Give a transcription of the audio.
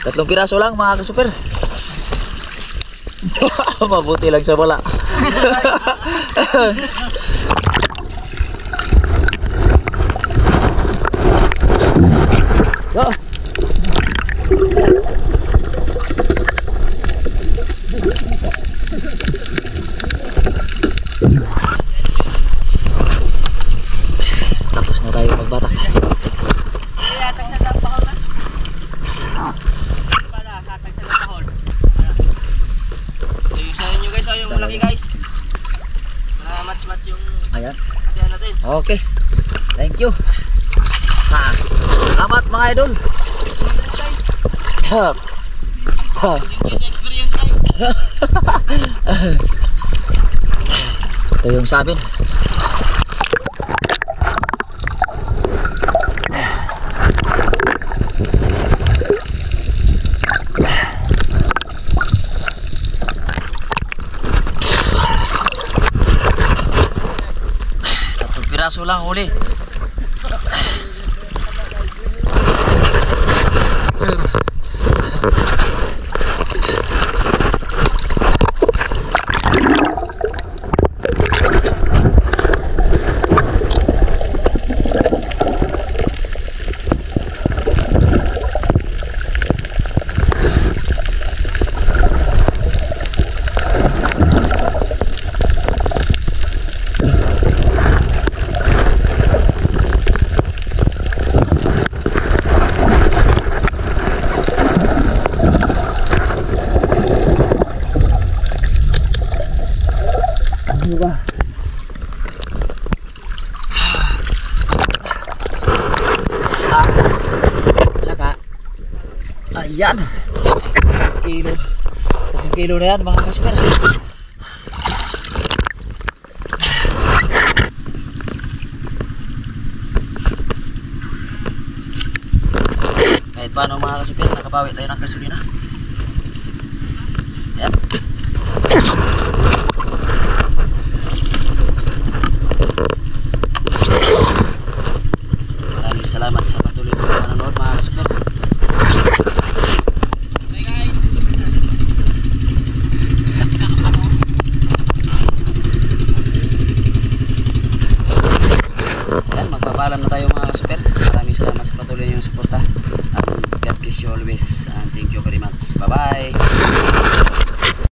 Tatlong piraso lang mga kasuper. Mabuti lang sa wala. Go. Tapos na tayo magbatak. Yung malaki guys. Para match-match yung Ayan. hatian natin. Okay. Thank you. Ha. Salamat mga idol. Ha. Ha. Experience guys. Ito yung sabin. Piraso lang uli. Ayan. Kilo. 3 kilo na yan mga kasuper. Kahit paano mga kasuper, nakabawi tayo ng gasolina. Yep. Maraming salamat sa patuloy na panonood mga kasuper. Ayan, magpapaalam na tayo